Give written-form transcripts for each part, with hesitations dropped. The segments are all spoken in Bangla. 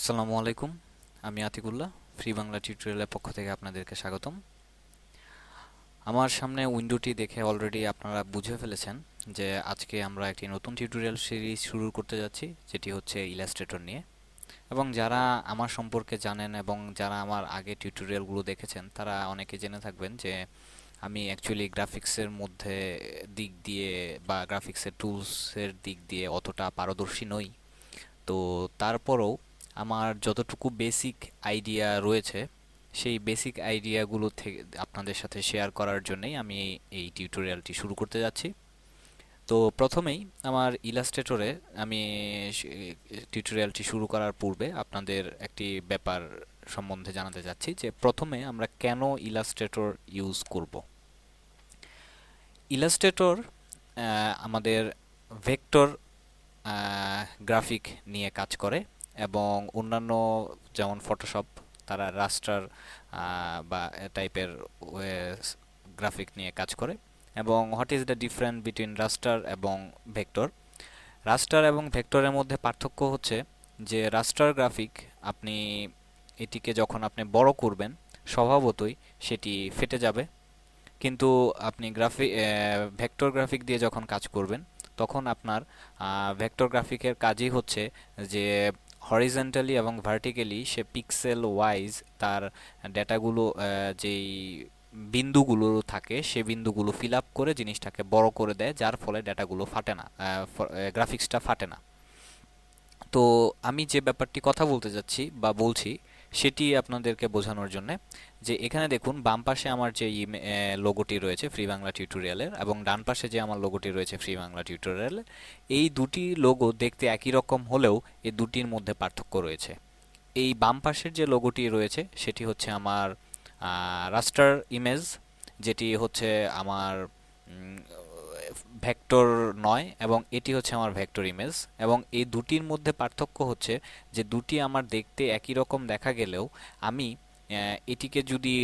আসসালামু আলাইকুম। আমি আতিকুল্লাহ, ফ্রি বাংলা টিউটোরিয়ালের পক্ষ থেকে আপনাদেরকে স্বাগতম। আমার সামনে উইন্ডোটি দেখে অলরেডি আপনারা বুঝে ফেলেছেন যে আজকে আমরা একটি নতুন টিউটোরিয়াল সিরিজ শুরু করতে যাচ্ছি, যেটি হচ্ছে ইলাস্ট্রেটর নিয়ে। এবং যারা আমার সম্পর্কে জানেন এবং যারা আমার আগে টিউটোরিয়ালগুলো দেখেছেন তারা অনেকে জেনে থাকবেন যে আমি অ্যাকচুয়ালি গ্রাফিক্সের মধ্যে দিক দিয়ে বা গ্রাফিক্সের টুলসের দিক দিয়ে অতটা পারদর্শী নই। তো তারপরও আমার যতটুকু বেসিক আইডিয়া রয়েছে সেই বেসিক আইডিয়াগুলো থেকে আপনাদের সাথে শেয়ার করার জন্যই আমি এই টিউটোরিয়ালটি শুরু করতে যাচ্ছি। তো প্রথমেই আমার ইলাস্ট্রেটরে আমি টিউটোরিয়ালটি শুরু করার পূর্বে আপনাদের একটি ব্যাপার সম্বন্ধে জানাতে চাচ্ছি যে প্রথমে আমরা কেন ইলাস্ট্রেটর ইউজ করব। ইলাস্ট্রেটর আমাদের ভেক্টর গ্রাফিক নিয়ে কাজ করে এবং অন্যান্য যেমন ফটোশপ তারা রাস্টার বা টাইপের গ্রাফিক নিয়ে কাজ করে। এবং what is the difference between raster এবং ভেক্টর? রাস্টার এবং ভেক্টরের মধ্যে পার্থক্য হচ্ছে যে রাস্টার গ্রাফিক আপনি এটিকে যখন আপনি বড় করবেন স্বভাবতই সেটি ফেটে যাবে, কিন্তু আপনি ভেক্টর গ্রাফিক দিয়ে যখন কাজ করবেন তখন আপনার ভেক্টর গ্রাফিকের কাজই হচ্ছে যে হরিজন্টালি এবং ভার্টিক্যালি সে পিক্সেল ওয়াইজ তার ডেটাগুলো যেই বিন্দুগুলো থাকে সে বিন্দুগুলো ফিল আপ করে জিনিসটাকে বড় করে দেয়, যার ফলে ডেটাগুলো ফাটে না, গ্রাফিক্সটা ফাটে না। তো আমি যে ব্যাপারটি কথা বলতে যাচ্ছি বা বলছি সেটি আপনাদেরকে বোঝানোর জন্য যে এখানে দেখুন বাম পাশে আমার যে লোগোটি রয়েছে ফ্রি বাংলা টিউটোরিয়ালের এবং ডান পাশে যে আমার লোগোটি রয়েছে ফ্রি বাংলা টিউটোরিয়ালের, এই দুটি লোগো দেখতে একই রকম হলেও এই দুটির মধ্যে পার্থক্য রয়েছে। এই বাম পাশের যে লোগোটি রয়েছে সেটি হচ্ছে আমার রাস্টার ইমেজ, যেটি হচ্ছে আমার ভেক্টর নয়, এবং এটি হচ্ছে আমার ভেক্টর ইমেজ। এবং এই দুটির মধ্যে পার্থক্য হচ্ছে যে দুটি আমার দেখতে একই রকম দেখা গেলেও আমি এটিকে যদি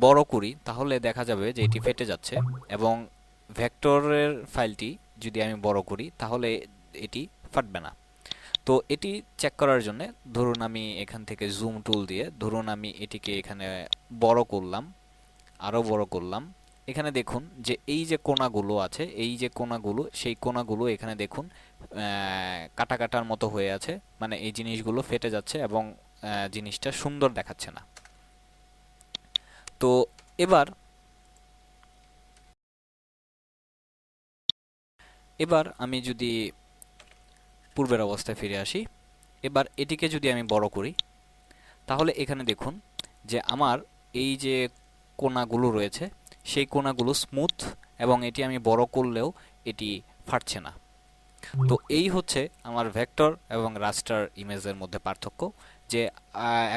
বড় করি তাহলে দেখা যাবে যে এটি ফেটে যাচ্ছে, এবং ভেক্টরের ফাইলটি যদি আমি বড় করি তাহলে এটি ফাটবে না। তো এটি চেক করার জন্য ধরুন আমি এখান থেকে জুম টুল দিয়ে ধরুন আমি এটিকে এখানে বড় করলাম, আরো বড় করলাম। এখানে দেখুন যে এই যে কোণাগুলো আছে, এই যে কোণাগুলো, সেই কোণাগুলো এখানে দেখুন কাটা কাটার মতো হয়ে আছে, মানে এই জিনিসগুলো ফেটে যাচ্ছে এবং জিনিসটা সুন্দর দেখাচ্ছে না। তো এবার এবার আমি যদি পূর্বের অবস্থায় ফিরে আসি, এবার এটিকে যদি আমি বড় করি তাহলে এখানে দেখুন যে আমার এই যে কোণাগুলো রয়েছে সেই কোণাগুলো স্মুথ, এবং এটি আমি বড় করলেও এটি ফাটছে না। তো এই হচ্ছে আমার ভেক্টর এবং রাস্টার ইমেজের মধ্যে পার্থক্য। যে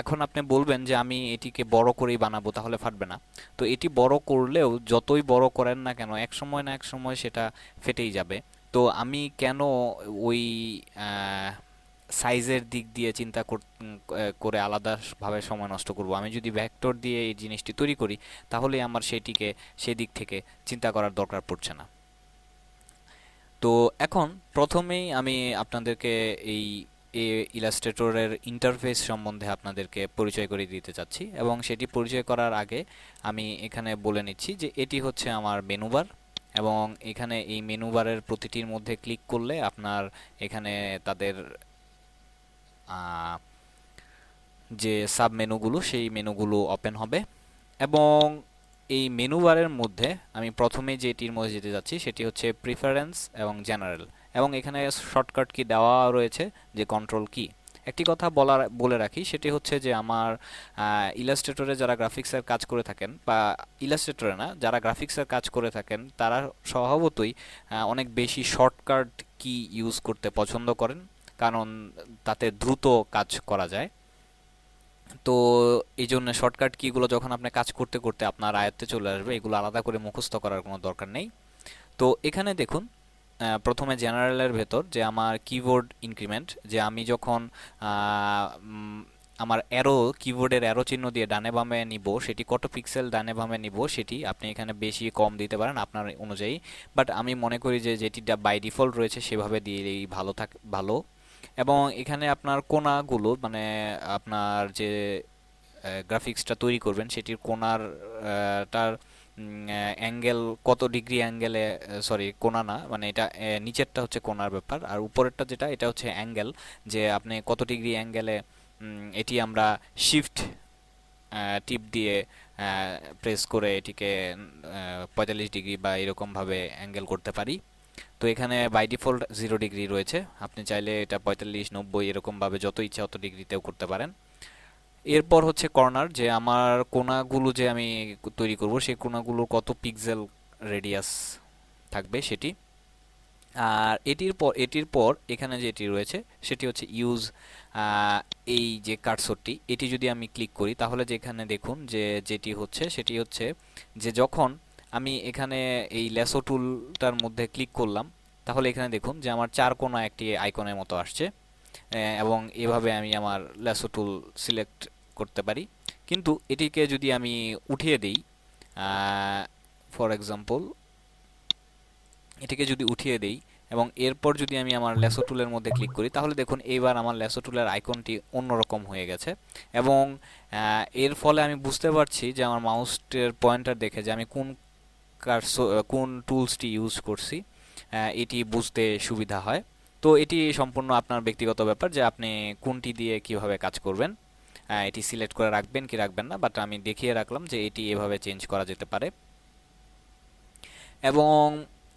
এখন আপনি বলবেন যে আমি এটিকে বড় করেই বানাবো তাহলে ফাটবে না। তো এটি বড় করলেও যতই বড় করেন না কেন এক সময় না এক সময় সেটা ফেটেই যাবে। তো আমি কেন ওই সাইজের দিক দিয়ে চিন্তা করে আলাদাভাবে সময় নষ্ট করব? আমি যদি ভেক্টর দিয়ে এই জিনিসটি তৈরি করি তাহলে আমার সেটিকে সেদিক থেকে চিন্তা করার দরকার পড়ছে না। তো এখন প্রথমেই আমি আপনাদেরকে এই ইলাস্ট্রেটরের ইন্টারফেস সম্বন্ধে আপনাদেরকে পরিচয় করে দিতে চাচ্ছি, এবং সেটি পরিচয় করার আগে আমি এখানে বলে নিচ্ছি যে এটি হচ্ছে আমার মেনু বার। এবং এখানে এই মেনু বারের প্রতিটির মধ্যে ক্লিক করলে আপনার এখানে তাদের যে সাব মেনুগুলো সেই মেনুগুলো ওপেন হবে। এবং এই মেনু বারের মধ্যে আমি প্রথমে যেটির মধ্যে যেতে যাচ্ছি সেটি হচ্ছে প্রিফারেন্স এবং জেনারেল, এবং এখানে শর্টকাট কি দেওয়া রয়েছে যে কন্ট্রোল কি। একটি কথা বলে রাখি, সেটি হচ্ছে যে আমার ইলাস্ট্রেটরে যারা গ্রাফিক্সের কাজ করে থাকেন, বা ইলাস্ট্রেটরে না, যারা গ্রাফিক্সের কাজ করে থাকেন তারা স্বভাবতই অনেক বেশি শর্টকাট কি ইউজ করতে পছন্দ করেন, কারণ তাতে দ্রুত কাজ করা যায়। তো এই জন্য শর্টকাট কিগুলো যখন আপনি কাজ করতে করতে আপনার আয়ত্তে চলে আসবে, এগুলো আলাদা করে মুখস্থ করার কোনো দরকার নেই। তো এখানে দেখুন প্রথমে জেনারেলের ভেতর যে আমার কিবোর্ড ইনক্রিমেন্ট, যে আমি যখন আমার অ্যারো কিবোর্ডের অ্যারো চিহ্ন দিয়ে ডানে বামে নিব, সেটি কত পিক্সেল ডানে বামে নিব সেটি আপনি এখানে বেশি কম দিতে পারেন আপনার অনুযায়ী। বাট আমি মনে করি যে যেটি বাই ডিফল্ট রয়েছে সেভাবে দিলেই ভালো। এবং এখানে আপনার কোণাগুলো মানে আপনার যে গ্রাফিক্সটা তৈরি করবেন সেটির কোণার তার অ্যাঙ্গেল কত ডিগ্রি অ্যাঙ্গেলে, সরি কোণা না, মানে এটা নিচেরটা হচ্ছে কোণার ব্যাপার, আর উপরেরটা যেটা এটা হচ্ছে অ্যাঙ্গেল, যে আপনি কত ডিগ্রি অ্যাঙ্গেলে এটি আমরা শিফট টিপ দিয়ে প্রেস করে এটিকে 45 ডিগ্রি বা এরকমভাবে অ্যাঙ্গেল করতে পারি। তো এখানে বাই ডিফল্ট 0 ডিগ্রি রয়েছে, আপনি চাইলে এটা 45, 90 এরকমভাবে যত ইচ্ছা অত ডিগ্রিতেও করতে পারেন। এরপর হচ্ছে কর্নার, যে আমার কোণাগুলো যে আমি তৈরি করব সেই কোণাগুলোর কত পিক্সেল রেডিয়াস থাকবে সেটি। আর এটির পর এখানে যেটি রয়েছে সেটি হচ্ছে ইউজ, এই যে কার্সরটি এটি যদি আমি ক্লিক করি তাহলে যেখানে দেখুন যে যেটি হচ্ছে সেটি হচ্ছে যে যখন আমি এখানে এই ল্যাসো টুলটার মধ্যে ক্লিক করলাম তাহলে এখানে দেখুন যে আমার চার কোণা একটি আইকনের মতো আসছে, এবং এভাবে আমি আমার ল্যাসো টুল সিলেক্ট করতে পারি। কিন্তু এটিকে যদি আমি উঠিয়ে দিই, ফর এক্সাম্পল এটিকে যদি উঠিয়ে দেই এবং এরপর যদি আমি আমার ল্যাসো টুলের মধ্যে ক্লিক করি তাহলে দেখুন এইবার আমার ল্যাসো টুলের আইকনটি অন্যরকম হয়ে গেছে। এবং এর ফলে আমি বুঝতে পারছি যে আমার মাউসের পয়েন্টার দেখে যে আমি কোন টুলসটি ইউজ করছি, এটি বুঝতে সুবিধা হয়। তো এটি সম্পূর্ণ আপনার ব্যক্তিগত ব্যাপার যে আপনি কোনটি দিয়ে কিভাবে কাজ করবেন, এটি সিলেক্ট করে রাখবেন কি রাখবেন না, বাট আমি দেখিয়ে রাখলাম যে এটি এভাবে চেঞ্জ করা যেতে পারে। এবং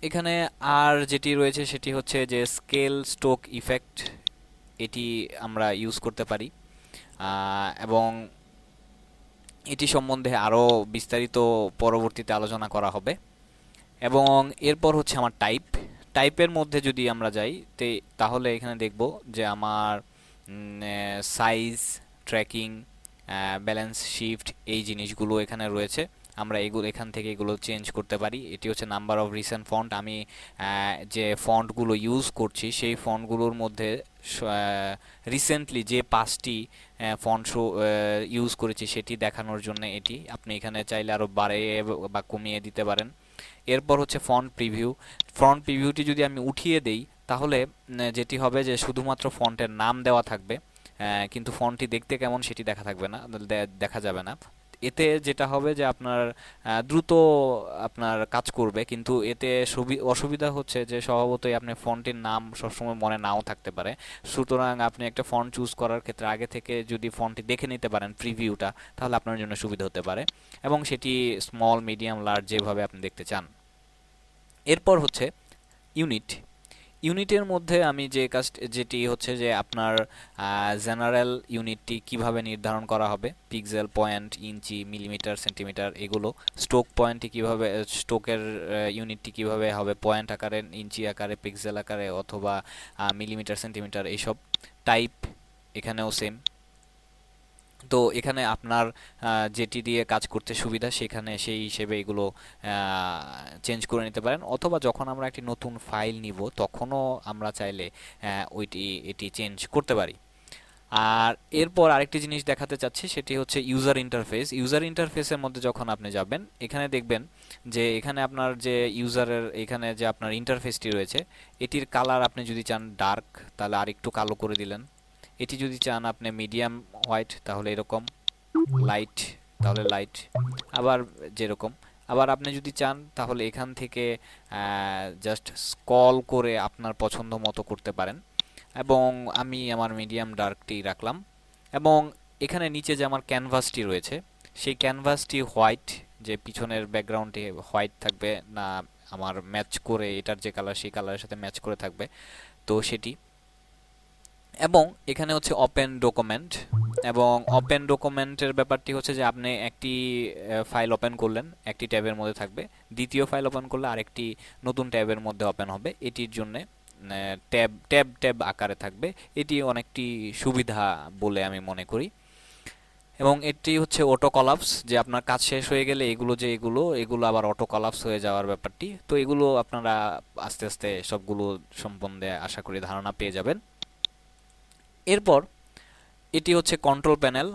এখানে আর যেটি রয়েছে সেটি হচ্ছে যে স্কেল স্ট্রোক ইফেক্ট, এটি আমরা ইউজ করতে পারি। এবং এটি সম্বন্ধে আরও বিস্তারিত পরবর্তীতে আলোচনা করা হবে। এবং এরপর হচ্ছে আমার টাইপের মধ্যে যদি আমরা যাই তাহলে এখানে দেখব যে আমার সাইজ, ট্র্যাকিং, ব্যালেন্স শিফট এই জিনিসগুলো এখানে রয়েছে। আমরা এখান থেকে এগুলো চেঞ্জ করতে পারি। এটি হচ্ছে নাম্বার অফ রিসেন্ট ফন্ট, আমি যে ফন্টগুলো ইউজ করছি সেই ফন্টগুলোর মধ্যে রিসেন্টলি যে 5টি ফন্ট ইউজ করেছি সেটি দেখানোর জন্য এটি আপনি এখানে চাইলে আরও বাড়িয়ে বা কমিয়ে দিতে পারেন। এরপর হচ্ছে ফন্ট প্রিভিউটি যদি আমি উঠিয়ে দেই তাহলে যেটি হবে যে শুধুমাত্র ফন্টের নাম দেওয়া থাকবে, কিন্তু ফন্টটি দেখতে কেমন সেটি দেখা যাবে না। এতে যেটা হবে যে আপনার দ্রুত আপনার কাজ করবে, কিন্তু এতে অসুবিধা হচ্ছে যে স্বভাবতই আপনার ফন্টের নাম সবসময় মনে নাও থাকতে পারে। সুতরাং আপনি একটা ফন্ট চুজ করার ক্ষেত্রে আগে থেকে যদি ফন্টটি দেখে নিতে পারেন প্রিভিউটা তাহলে আপনার জন্য সুবিধা হতে পারে, এবং সেটি স্মল, মিডিয়াম, লার্জ যেভাবে আপনি দেখতে চান। এরপর হচ্ছে ইউনিট। ইউনিটের মধ্যে আমি যেটি হচ্ছে যে আপনার জেনারেল ইউনিটটি কিভাবে নির্ধারণ করা হবে, পিক্সেল, পয়েন্ট, ইঞ্চি, মিলিমিটার, সেন্টিমিটার এগুলো। স্ট্রোকের ইউনিটটি কিভাবে হবে, পয়েন্ট আকারে, ইঞ্চি আকারে, পিক্সেল আকারে অথবা মিলিমিটার, সেন্টিমিটার এইসব। টাইপ এখানেও সেম। তো এখানে আপনার যেটি দিয়ে কাজ করতে সুবিধা সেখানে সেই হিসেবে এগুলো চেঞ্জ করে নিতে পারেন, অথবা যখন আমরা একটি নতুন ফাইল নিব তখনও আমরা চাইলে এটি চেঞ্জ করতে পারি। আর এরপর আরেকটি জিনিস দেখাতে চাচ্ছি সেটি হচ্ছে ইউজার ইন্টারফেসের মধ্যে যখন আপনি যাবেন এখানে দেখবেন যে এখানে আপনার যে ইউজারের এখানে যে আপনার ইন্টারফেসটি রয়েছে এটির কালার আপনি যদি চান ডার্ক তাহলে আরেকটু কালো করে দিলেন, এটি যদি চান আপনি মিডিয়াম হোয়াইট তাহলে এরকম, লাইট তাহলে লাইট, আবার যেরকম। আবার আপনি যদি চান তাহলে এখান থেকে জাস্ট স্ক্রল করে আপনার পছন্দ মতো করতে পারেন। এবং আমি আমার মিডিয়াম ডার্কটি রাখলাম। এবং এখানে নিচে যে আমার ক্যানভাসটি রয়েছে সেই ক্যানভাসটি হোয়াইট, যে পিছনের ব্যাকগ্রাউন্ডটি হোয়াইট থাকবে না আমার ম্যাচ করে এটার যে কালার সেই কালারের সাথে ম্যাচ করে থাকবে, তো সেটি। এবং এখানে হচ্ছে ওপেন ডকুমেন্ট, এবং ওপেন ডকুমেন্টের ব্যাপারটি হচ্ছে যে আপনি একটি ফাইল ওপেন করলেন একটি ট্যাবের মধ্যে থাকবে, দ্বিতীয় ফাইল ওপেন করলে আরেকটি নতুন ট্যাবের মধ্যে ওপেন হবে, এটির জন্য ট্যাব ট্যাব ট্যাব আকারে থাকবে। এটি অনেকটি সুবিধা বলে আমি মনে করি। এবং এটি হচ্ছে অটো কলাপস, যে আপনার কাজ শেষ হয়ে গেলে এগুলো আবার অটো কলাপস হয়ে যাওয়ার ব্যাপারটি। তো এগুলো আপনারা আস্তে আস্তে সবগুলো সম্বন্ধে আশা করি ধারণা পেয়ে যাবেন। এরপর এটি হচ্ছে কন্ট্রোল প্যানেল,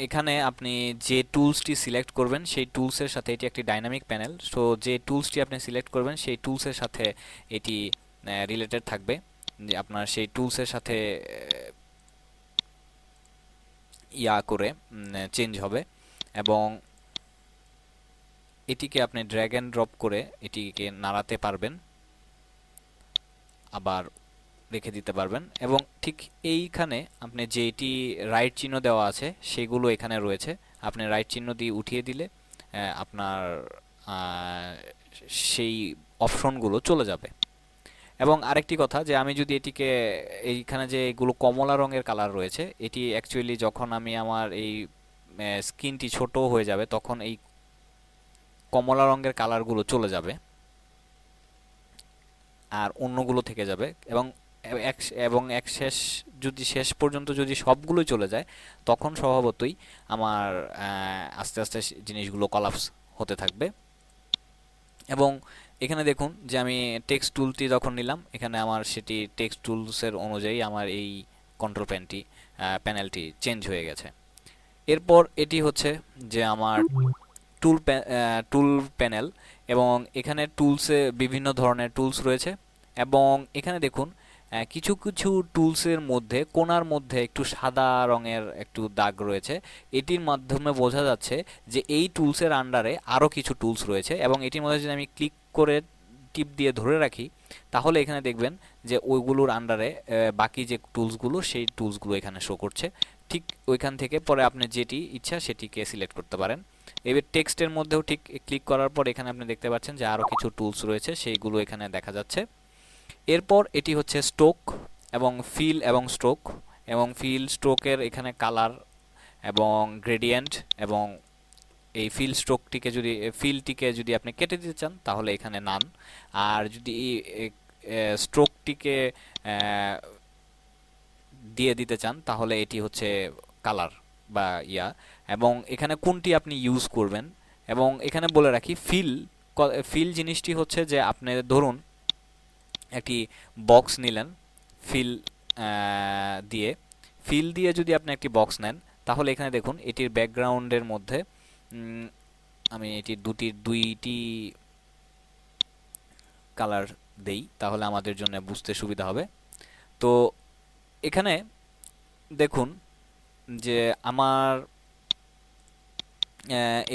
এখানে আপনি যে টুলসটি সিলেক্ট করবেন সেই টুলসের সাথে এটি একটি ডাইনামিক প্যানেল, সো যে টুলসটি আপনি সিলেক্ট করবেন সেই টুলসের সাথে এটি রিলেটেড থাকবে। যে আপনার সেই টুলসের সাথে ইয়া করে চেঞ্জ হবে, এবং এটিকে আপনি ড্র্যাগ অ্যান্ড ড্রপ করে এটিকে নাড়াতে পারবেন, আবার রেখে দিতে পারবেন। এবং ঠিক এইখানে আপনি যেটি রাইট চিহ্ন দেওয়া আছে সেগুলো এখানে রয়েছে, আপনি রাইট চিহ্ন দিয়ে উঠিয়ে দিলে আপনার সেই অপশনগুলো চলে যাবে। এবং আরেকটি কথা, যে আমি যদি এটিকে, এইখানে যে এগুলো কমলা রঙের কালার রয়েছে, এটি অ্যাকচুয়ালি যখন আমি আমার এই স্কিনটি ছোট হয়ে যাবে তখন এই কমলা রঙের কালারগুলো চলে যাবে আর অন্যগুলো থেকে যাবে। এবং এক শেষ পর্যন্ত যদি সবগুলোই চলে যায় তখন স্বভাবতই আমার আস্তে আস্তে জিনিসগুলো কলাপস হতে থাকবে। এবং এখানে দেখুন যে আমি টেক্সট টুলটি যখন নিলাম, এখানে আমার সেটি টেক্সট টুলসের অনুযায়ী আমার এই কন্ট্রোল প্যানেলটি চেঞ্জ হয়ে গেছে। এরপর এটি হচ্ছে যে আমার টুল প্যানেল, এবং এখানে টুলসে বিভিন্ন ধরনের টুলস রয়েছে। এবং এখানে দেখুন কিছু কিছু টুলসের মধ্যে কোণার মধ্যে একটু সাদা রঙের একটু দাগ রয়েছে। এটির মাধ্যমে বোঝা যাচ্ছে যে এই টুলসের আন্ডারে আরও কিছু টুলস রয়েছে, এবং এটির মধ্যে যদি আমি ক্লিক করে টিপ দিয়ে ধরে রাখি তাহলে এখানে দেখবেন যে ওইগুলোর আন্ডারে বাকি যে টুলসগুলো সেই টুলসগুলো এখানে শো করছে। ঠিক ওইখান থেকে পরে আপনি যেটি ইচ্ছা সেটিকে সিলেক্ট করতে পারেন। এবার টেক্সটের মধ্যেও ঠিক ক্লিক করার পর এখানে আপনি দেখতে পাচ্ছেন যে আরও কিছু টুলস রয়েছে, সেইগুলো এখানে দেখা যাচ্ছে। এরপর এটি হচ্ছে স্ট্রোক এবং ফিল এবং স্ট্রোক, এবং ফিল স্ট্রোকের এখানে কালার এবং গ্রেডিয়েন্ট, এবং এই ফিলটিকে যদি আপনি কেটে দিতে চান তাহলে এখানে নান, আর যদি স্ট্রোকটিকে দিয়ে দিতে চান তাহলে এটি হচ্ছে কালার বা ইয়া। এবং এখানে কোনটি আপনি ইউজ করবেন, এবং এখানে বলে রাখি ফিল জিনিসটি হচ্ছে যে আপনি ধরুন একটি বক্স নিলেন ফিল দিয়ে, যদি আপনি একটি বক্স নেন তাহলে এখানে দেখুন এটির ব্যাকগ্রাউন্ডের মধ্যে আমি এটির দুইটি কালার দেই তাহলে আমাদের জন্য বুঝতে সুবিধা হবে। তো এখানে দেখুন যে আমার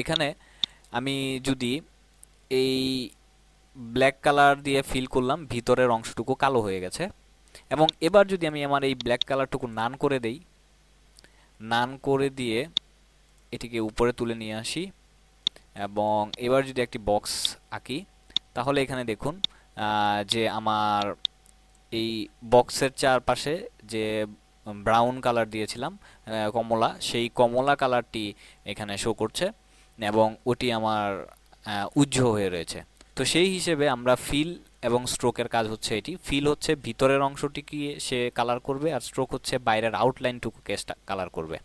এখানে আমি যদি এই ব্ল্যাক কালার দিয়ে ফিল করলাম, ভিতরের অংশটুকু কালো হয়ে গেছে। এবং এবার যদি আমি আমার এই ব্ল্যাক কালারটুকু নান করে দেই, নান করে দিয়ে এটিকে উপরে তুলে নিয়ে আসি, এবং এবার যদি একটি বক্স আঁকি তাহলে এখানে দেখুন যে আমার এই বক্সের চারপাশে যে ব্রাউন কালার দিয়েছিলাম কমলা, সেই কমলা কালারটি এখানে শো করছে, এবং ওটি আমার উজ্জ্বল হয়ে রয়েছে। তো সেই হিসেবে আমরা ফিল এবং স্ট্রোকের কাজ হচ্ছে এটি। ফিল হচ্ছে ভিতরের অংশটিকে সে কালার করবে, আর স্ট্রোক হচ্ছে বাইরের আউটলাইনটুকুকে কালার করবে।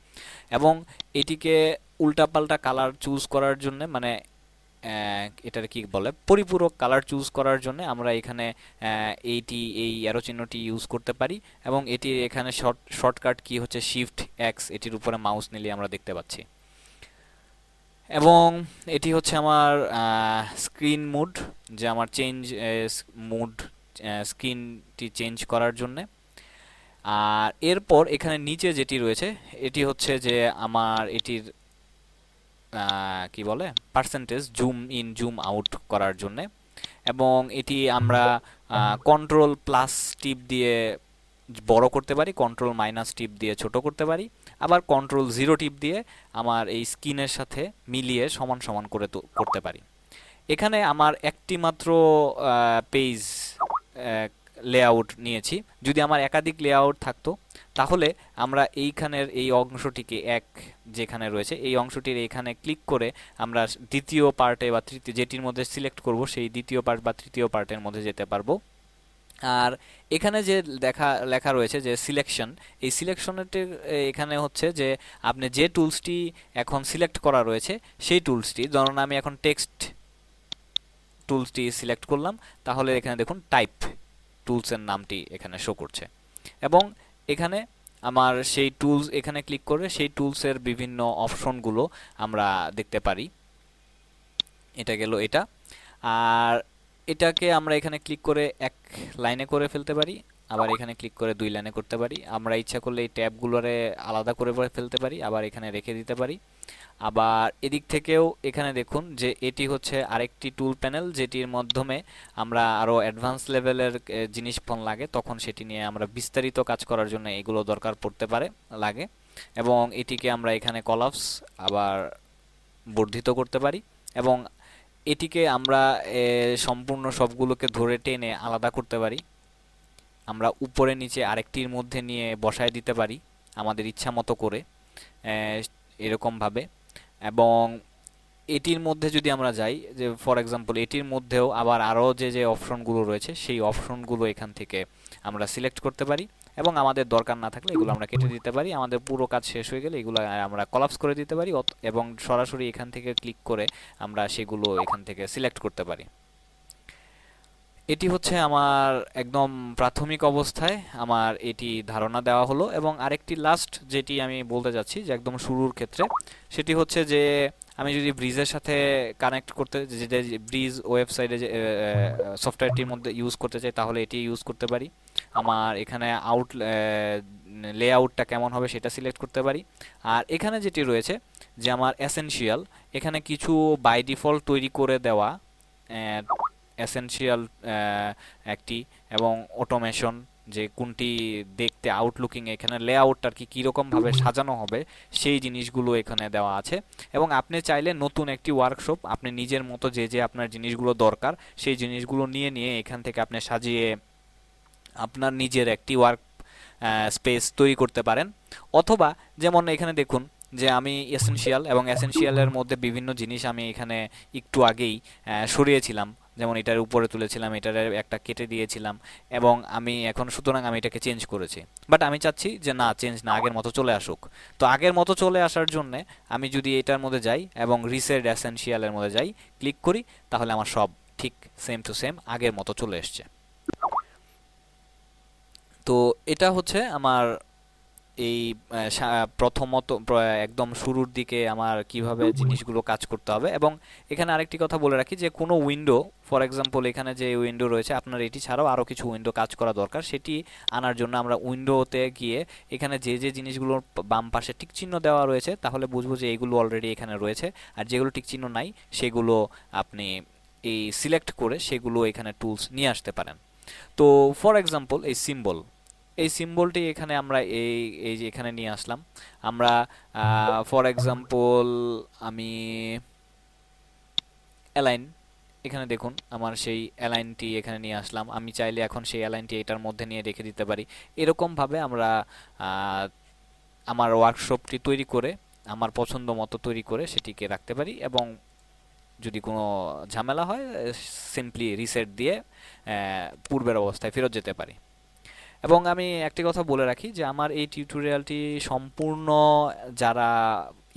এবং এটিকে উল্টাপাল্টা কালার চুজ করার জন্য, মানে এটার কি বলে, পরিপূরক কালার চুজ করার জন্য আমরা এখানে এই অ্যারো চিহ্নটি ইউজ করতে পারি। এবং এটি এখানে শর্টকাট কি হচ্ছে শিফট এক্স, এটির উপরে মাউস নিলে আমরা দেখতে পাচ্ছি। এবং এটি হচ্ছে আমার স্ক্রিন মুড, যে আমার মুড স্ক্রিনটি চেঞ্জ করার জন্যে। আর এরপর এখানে নিচে যেটি রয়েছে এটি হচ্ছে যে আমার এটির কি বলে percentage zoom in zoom out করার জন্যে। এবং এটি আমরা কন্ট্রোল প্লাস টিপ দিয়ে বড় করতে পারি, কন্ট্রোল মাইনাস টিপ দিয়ে ছোট করতে পারি, আবার কন্ট্রোল জিরো টিপ দিয়ে আমার এই স্ক্রিনের সাথে মিলিয়ে সমান সমান করে করতে পারি। এখানে আমার একটি মাত্র পেজ লেআউট নিয়েছি। যদি আমার একাধিক লেআউট থাকতো তাহলে আমরা এইখানের এই অংশটিকে যেখানে রয়েছে এই অংশটির এখানে ক্লিক করে আমরা দ্বিতীয় পার্টে বা তৃতীয় যেটির মধ্যে সিলেক্ট করব সেই দ্বিতীয় পার্ট বা তৃতীয় পার্টের মধ্যে যেতে পারবো। আর এখানে যে লেখা রয়েছে যে সিলেকশন, এই সিলেকশনটির এখানে হচ্ছে যে আপনি যে টুলসটি এখন সিলেক্ট করা রয়েছে সেই টুলসটি, ধরুন আমি এখন টেক্সট টুলসটি সিলেক্ট করলাম, তাহলে এখানে দেখুন টাইপ টুলসের নামটি এখানে শো করছে। এবং এখানে আমার সেই টুলস এখানে ক্লিক করে সেই টুলসের বিভিন্ন অপশনগুলো আমরা দেখতে পারি। এটা গেল এটা। আর এটাকে আমরা এখানে ক্লিক করে এক লাইনে করে ফেলতে পারি, আবার এখানে ক্লিক করে 2 লাইনে করতে পারি। আমরা ইচ্ছা করলে এই ট্যাবগুলোরে আলাদা করে ফেলতে পারি, আবার এখানে রেখে দিতে পারি। আবার এদিক থেকেও এখানে দেখুন যে এটি হচ্ছে আরেকটি টুল প্যানেল, যেটির মাধ্যমে আমরা আরও অ্যাডভান্স লেভেলের জিনিস ফোন লাগে তখন সেটি নিয়ে আমরা বিস্তারিত কাজ করার জন্য এগুলো দরকার পড়তে পারে লাগে। এবং এটিকে আমরা এখানে কলাপস আবার বর্ধিত করতে পারি, এবং এটিকে আমরা সম্পূর্ণ সবগুলোকে ধরে টেনে আলাদা করতে পারি। আমরা উপরে নিচে আরেকটির মধ্যে নিয়ে বসায় দিতে পারি আমাদের ইচ্ছা মতো করে, এরকমভাবে। এবং এটির মধ্যে যদি আমরা যাই, যে ফর এক্সাম্পল এটির মধ্যেও আবার আরও যে অপশনগুলো রয়েছে সেই অপশনগুলো এখান থেকে আমরা সিলেক্ট করতে পারি, এবং আমাদের দরকার না থাকলে এগুলো আমরা কেটে দিতে পারি। আমাদের পুরো কাজ শেষ হয়ে গেলে এগুলো আমরা কলাপস করে দিতে পারি, এবং সরাসরি এখান থেকে ক্লিক করে আমরা সেগুলো এখান থেকে সিলেক্ট করতে পারি। এটি হচ্ছে আমার একদম প্রাথমিক অবস্থায় আমার এটি ধারণা দেওয়া হলো। এবং আরেকটি লাস্ট যেটি আমি বলতে যাচ্ছি যে একদম শুরুর ক্ষেত্রে, সেটি হচ্ছে যে আমি যদি ব্রিজের সাথে কানেক্ট করতে, যে ব্রিজ ওয়েবসাইটে যে সফটওয়্যারটির মধ্যে ইউজ করতে চাই, তাহলে এটি ইউজ করতে পারি। আমার এখানে লেআউটটা কেমন হবে সেটা সিলেক্ট করতে পারি। আর এখানে যেটি রয়েছে যে আমার এসেনশিয়াল, এখানে কিছু বাই ডিফল্ট তৈরি করে দেওয়া এসেনশিয়াল একটি, এবং অটোমেশন, যে কোনটি দেখতে আউটলুকিং, এখানে লেআউটটার কীরকমভাবে সাজানো হবে সেই জিনিসগুলো এখানে দেওয়া আছে। এবং আপনি চাইলে নতুন একটি ওয়ার্কশপ আপনি নিজের মতো যে আপনার জিনিসগুলো দরকার সেই জিনিসগুলো নিয়ে নিয়ে এখান থেকে আপনি সাজিয়ে আপনার নিজের একটি ওয়ার্ক স্পেস তৈরি করতে পারেন। অথবা যেমন এখানে দেখুন যে আমি এসেনশিয়াল, এবং এসেনশিয়ালের মধ্যে বিভিন্ন জিনিস আমি এখানে একটু আগেই সরিয়েছিলাম, যেমন এটার উপরে তুলেছিলাম, এটার একটা কেটে দিয়েছিলাম, এবং আমি এখন সুতরাং আমি এটাকে চেঞ্জ করেছি। বাট আমি চাচ্ছি যে না, চেঞ্জ না, আগের মতো চলে আসুক। তো আগের মতো চলে আসার জন্য আমি যদি এটার মধ্যে যাই এবং রিসেট এসেনশিয়ালের মধ্যে যাই, ক্লিক করি, তাহলে আমার সব ঠিক সেম টু সেম আগের মতো চলে এসছে। তো এটা হচ্ছে আমার এই প্রথমত একদম শুরুর দিকে আমার কিভাবে জিনিসগুলো কাজ করতে হবে। এবং এখানে আরেকটি কথা বলে রাখি যে কোনো উইন্ডো, ফর এক্সাম্পল এখানে যে উইন্ডো রয়েছে, আপনার এটি ছাড়াও আরও কিছু উইন্ডো কাজ করা দরকার। সেটি আনার জন্য আমরা উইন্ডোতে গিয়ে এখানে যে জিনিসগুলোর বাম পাশে টিক চিহ্ন দেওয়া রয়েছে, তাহলে বুঝবো যে এইগুলো অলরেডি এখানে রয়েছে। আর যেগুলো টিক চিহ্ন নাই সেগুলো আপনি এই সিলেক্ট করে সেগুলো এখানে টুলস নিয়ে আসতে পারেন। তো ফর এক্সাম্পল এই সিম্বলটি এখানে আমরা এই যে এখানে নিয়ে আসলাম আমরা। ফর এক্সাম্পল আমি অ্যালাইন, এখানে দেখুন আমার সেই অ্যালাইনটি এখানে নিয়ে আসলাম। আমি চাইলে এখন সেই অ্যালাইনটি এটার মধ্যে নিয়ে রেখে দিতে পারি। এরকমভাবে আমরা আমার ওয়ার্কশপটি তৈরি করে, আমার পছন্দ মতো তৈরি করে সেটিকে রাখতে পারি। এবং যদি কোনো ঝামেলা হয় সিম্পলি রিসেট দিয়ে পূর্বের অবস্থায় ফেরত যেতে পারি। এবং আমি একটি কথা বলে রাখি যে আমার এই টিউটোরিয়ালটি সম্পূর্ণ যারা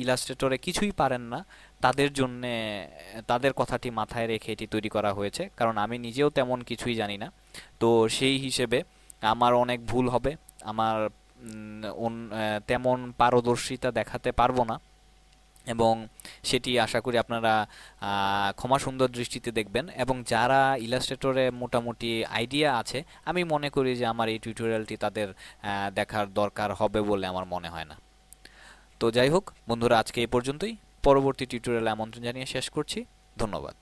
ইলাস্ট্রেটরে কিছুই পারেন না তাদের জন্যে, তাদের কথাটি মাথায় রেখে এটি তৈরি করা হয়েছে, কারণ আমি নিজেও তেমন কিছুই জানি না। তো সেই হিসেবে আমার অনেক ভুল হবে, আমার তেমন পারদর্শিতা দেখাতে পারবো না, এবং সেটি আশা করি আপনারা ক্ষমা সুন্দর দৃষ্টিতে দেখবেন। এবং যারা ইলাস্ট্রেটরে মোটামুটি আইডিয়া আছে, আমি মনে করি যে আমার এই টিউটোরিয়ালটি তাদের দেখার দরকার হবে বলে আমার মনে হয় না। তো যাই হোক বন্ধুরা, আজকে এই পর্যন্তই। পরবর্তী টিউটোরিয়ালে আমন্ত্রণ জানিয়ে শেষ করছি। ধন্যবাদ।